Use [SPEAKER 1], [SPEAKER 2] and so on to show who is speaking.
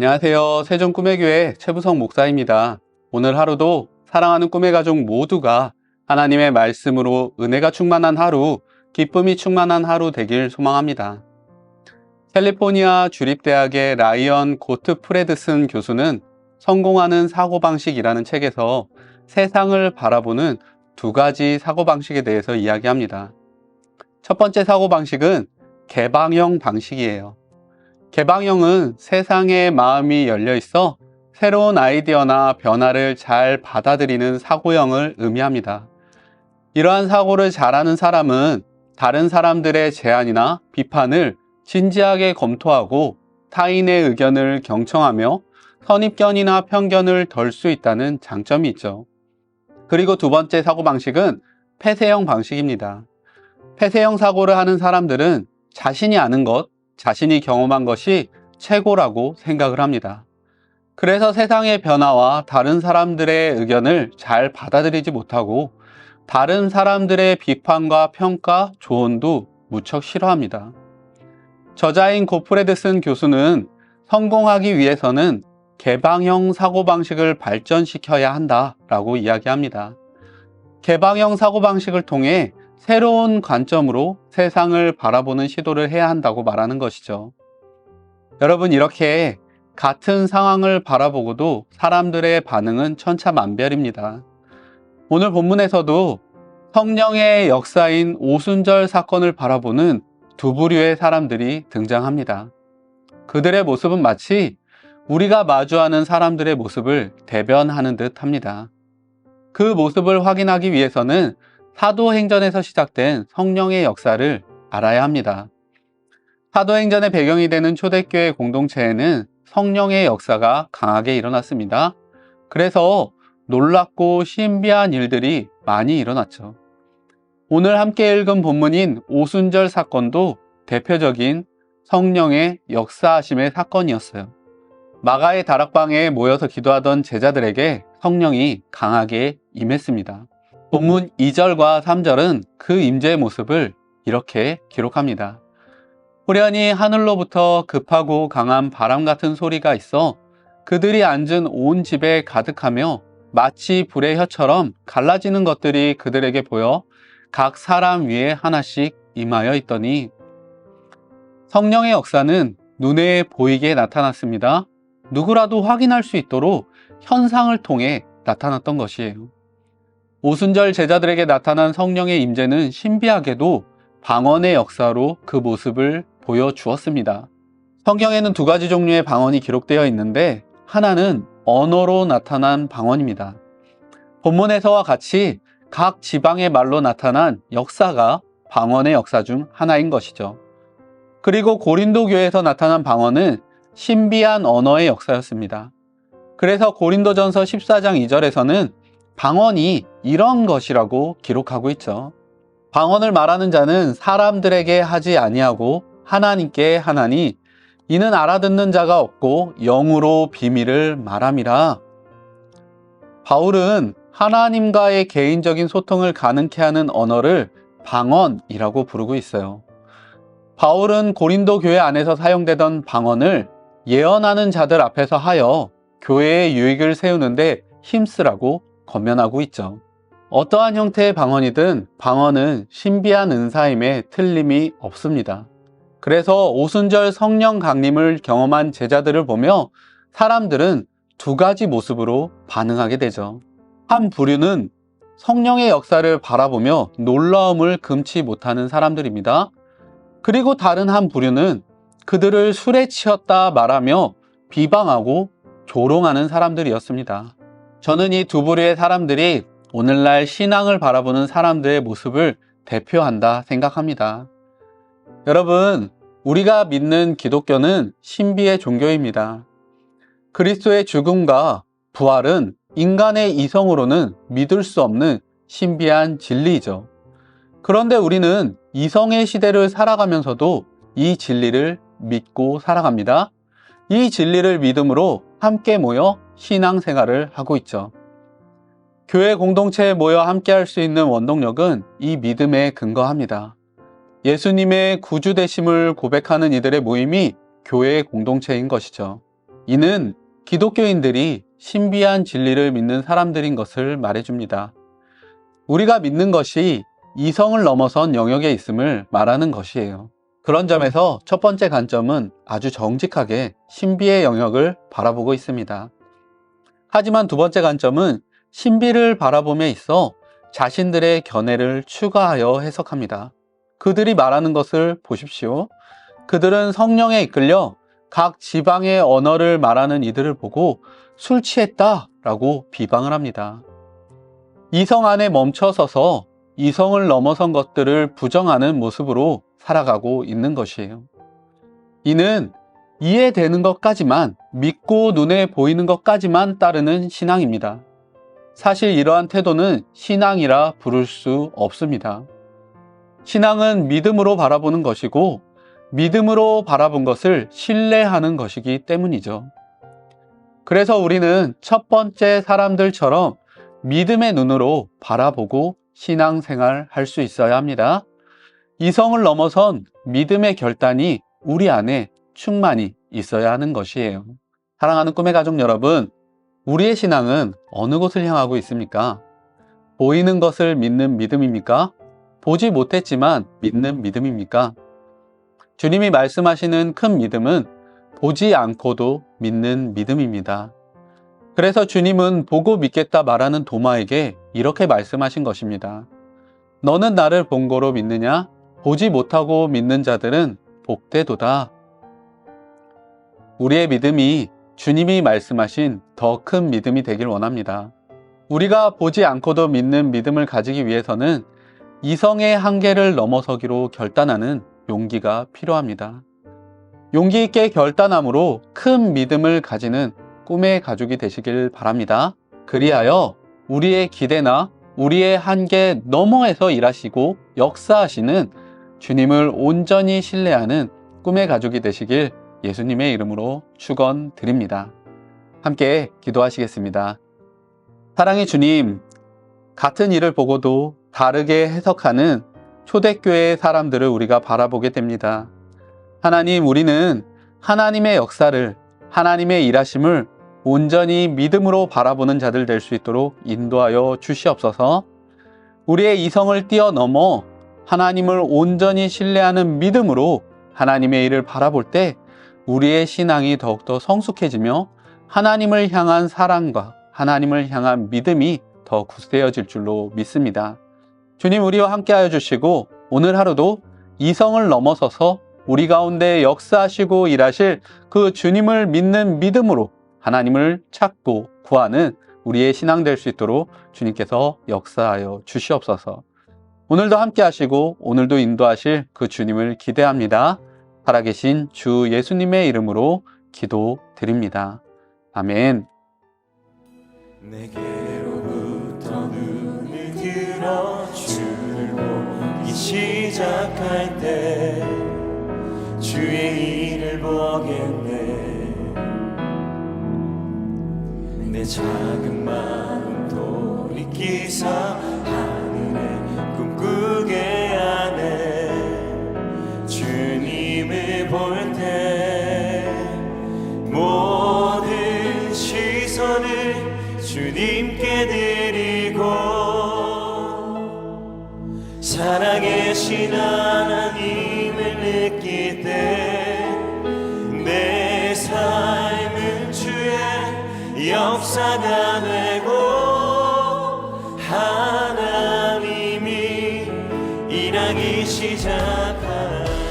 [SPEAKER 1] 안녕하세요. 세종 꿈의교회 최부성 목사입니다. 오늘 하루도 사랑하는 꿈의 가족 모두가 하나님의 말씀으로 은혜가 충만한 하루, 기쁨이 충만한 하루 되길 소망합니다. 캘리포니아 주립대학의 라이언 고트프레드슨 교수는 성공하는 사고방식이라는 책에서 세상을 바라보는 두 가지 사고방식에 대해서 이야기합니다. 첫 번째 사고방식은 개방형 방식이에요. 개방형은 세상에 마음이 열려 있어 새로운 아이디어나 변화를 잘 받아들이는 사고형을 의미합니다. 이러한 사고를 잘하는 사람은 다른 사람들의 제안이나 비판을 진지하게 검토하고 타인의 의견을 경청하며 선입견이나 편견을 덜 수 있다는 장점이 있죠. 그리고 두 번째 사고방식은 폐쇄형 방식입니다. 폐쇄형 사고를 하는 사람들은 자신이 아는 것, 자신이 경험한 것이 최고라고 생각을 합니다. 그래서 세상의 변화와 다른 사람들의 의견을 잘 받아들이지 못하고 다른 사람들의 비판과 평가, 조언도 무척 싫어합니다. 저자인 고프레드슨 교수는 성공하기 위해서는 개방형 사고방식을 발전시켜야 한다라고 이야기합니다. 개방형 사고방식을 통해 새로운 관점으로 세상을 바라보는 시도를 해야 한다고 말하는 것이죠. 여러분, 이렇게 같은 상황을 바라보고도 사람들의 반응은 천차만별입니다. 오늘 본문에서도 성령의 역사인 오순절 사건을 바라보는 두 부류의 사람들이 등장합니다. 그들의 모습은 마치 우리가 마주하는 사람들의 모습을 대변하는 듯 합니다. 그 모습을 확인하기 위해서는 사도행전에서 시작된 성령의 역사를 알아야 합니다. 사도행전의 배경이 되는 초대교회 공동체에는 성령의 역사가 강하게 일어났습니다. 그래서 놀랍고 신비한 일들이 많이 일어났죠. 오늘 함께 읽은 본문인 오순절 사건도 대표적인 성령의 역사하심의 사건이었어요. 마가의 다락방에 모여서 기도하던 제자들에게 성령이 강하게 임했습니다. 본문 2절과 3절은 그 임재의 모습을 이렇게 기록합니다. 후련히 하늘로부터 급하고 강한 바람 같은 소리가 있어 그들이 앉은 온 집에 가득하며 마치 불의 혀처럼 갈라지는 것들이 그들에게 보여 각 사람 위에 하나씩 임하여 있더니, 성령의 역사는 눈에 보이게 나타났습니다. 누구라도 확인할 수 있도록 현상을 통해 나타났던 것이에요. 오순절 제자들에게 나타난 성령의 임재는 신비하게도 방언의 역사로 그 모습을 보여주었습니다. 성경에는 두 가지 종류의 방언이 기록되어 있는데 하나는 언어로 나타난 방언입니다. 본문에서와 같이 각 지방의 말로 나타난 역사가 방언의 역사 중 하나인 것이죠. 그리고 고린도 교회에서 나타난 방언은 신비한 언어의 역사였습니다. 그래서 고린도전서 14장 2절에서는 방언이 이런 것이라고 기록하고 있죠. 방언을 말하는 자는 사람들에게 하지 아니하고 하나님께 하나니 이는 알아듣는 자가 없고 영으로 비밀을 말함이라. 바울은 하나님과의 개인적인 소통을 가능케 하는 언어를 방언이라고 부르고 있어요. 바울은 고린도 교회 안에서 사용되던 방언을 예언하는 자들 앞에서 하여 교회의 유익을 세우는데 힘쓰라고 권면하고 있죠. 어떠한 형태의 방언이든 방언은 신비한 은사임에 틀림이 없습니다. 그래서 오순절 성령 강림을 경험한 제자들을 보며 사람들은 두 가지 모습으로 반응하게 되죠. 한 부류는 성령의 역사를 바라보며 놀라움을 금치 못하는 사람들입니다. 그리고 다른 한 부류는 그들을 술에 취했다 말하며 비방하고 조롱하는 사람들이었습니다. 저는 이 두 부류의 사람들이 오늘날 신앙을 바라보는 사람들의 모습을 대표한다 생각합니다. 여러분, 우리가 믿는 기독교는 신비의 종교입니다. 그리스도의 죽음과 부활은 인간의 이성으로는 믿을 수 없는 신비한 진리이죠. 그런데 우리는 이성의 시대를 살아가면서도 이 진리를 믿고 살아갑니다. 이 진리를 믿음으로 함께 모여 신앙생활을 하고 있죠. 교회 공동체에 모여 함께 할 수 있는 원동력은 이 믿음에 근거합니다. 예수님의 구주되심을 고백하는 이들의 모임이 교회의 공동체인 것이죠. 이는 기독교인들이 신비한 진리를 믿는 사람들인 것을 말해줍니다. 우리가 믿는 것이 이성을 넘어선 영역에 있음을 말하는 것이에요. 그런 점에서 첫 번째 관점은 아주 정직하게 신비의 영역을 바라보고 있습니다. 하지만 두 번째 관점은 신비를 바라봄에 있어 자신들의 견해를 추가하여 해석합니다. 그들이 말하는 것을 보십시오. 그들은 성령에 이끌려 각 지방의 언어를 말하는 이들을 보고 술 취했다 라고 비방을 합니다. 이성 안에 멈춰서서 이성을 넘어선 것들을 부정하는 모습으로 살아가고 있는 것이에요. 이는 이해되는 것까지만 믿고 눈에 보이는 것까지만 따르는 신앙입니다. 사실 이러한 태도는 신앙이라 부를 수 없습니다. 신앙은 믿음으로 바라보는 것이고 믿음으로 바라본 것을 신뢰하는 것이기 때문이죠. 그래서 우리는 첫 번째 사람들처럼 믿음의 눈으로 바라보고 신앙생활 할 수 있어야 합니다. 이성을 넘어선 믿음의 결단이 우리 안에 충만히 있어야 하는 것이에요. 사랑하는 꿈의 가족 여러분, 우리의 신앙은 어느 곳을 향하고 있습니까? 보이는 것을 믿는 믿음입니까? 보지 못했지만 믿는 믿음입니까? 주님이 말씀하시는 큰 믿음은 보지 않고도 믿는 믿음입니다. 그래서 주님은 보고 믿겠다 말하는 도마에게 이렇게 말씀하신 것입니다. 너는 나를 본 거로 믿느냐? 보지 못하고 믿는 자들은 복되도다. 우리의 믿음이 주님이 말씀하신 더 큰 믿음이 되길 원합니다. 우리가 보지 않고도 믿는 믿음을 가지기 위해서는 이성의 한계를 넘어서기로 결단하는 용기가 필요합니다. 용기 있게 결단함으로 큰 믿음을 가지는 꿈의 가족이 되시길 바랍니다. 그리하여 우리의 기대나 우리의 한계 너머에서 일하시고 역사하시는 주님을 온전히 신뢰하는 꿈의 가족이 되시길 예수님의 이름으로 축원드립니다. 함께 기도하시겠습니다. 사랑의 주님, 같은 일을 보고도 다르게 해석하는 초대교회의 사람들을 우리가 바라보게 됩니다. 하나님, 우리는 하나님의 역사를, 하나님의 일하심을 온전히 믿음으로 바라보는 자들 될 수 있도록 인도하여 주시옵소서. 우리의 이성을 뛰어넘어 하나님을 온전히 신뢰하는 믿음으로 하나님의 일을 바라볼 때 우리의 신앙이 더욱더 성숙해지며 하나님을 향한 사랑과 하나님을 향한 믿음이 더 굳세어질 줄로 믿습니다. 주님, 우리와 함께하여 주시고 오늘 하루도 이성을 넘어서서 우리 가운데 역사하시고 일하실 그 주님을 믿는 믿음으로 하나님을 찾고 구하는 우리의 신앙 될 수 있도록 주님께서 역사하여 주시옵소서. 오늘도 함께 하시고 오늘도 인도하실 그 주님을 기대합니다. 살아계신 주 예수님의 이름으로 기도드립니다. 아멘.
[SPEAKER 2] 내게로부터 눈을 들어 주를 보기 시작할 때 주의 일을 보겠네. 내 작은 마음 돌이키사 하늘에 꿈꾸게 하네. 주님을 볼 때 모든 시선을 주님께 드리고 살아계신 하나님을 느낄 때 내 삶은 주의 역사가 되고 하나님이 일하기 시작하네.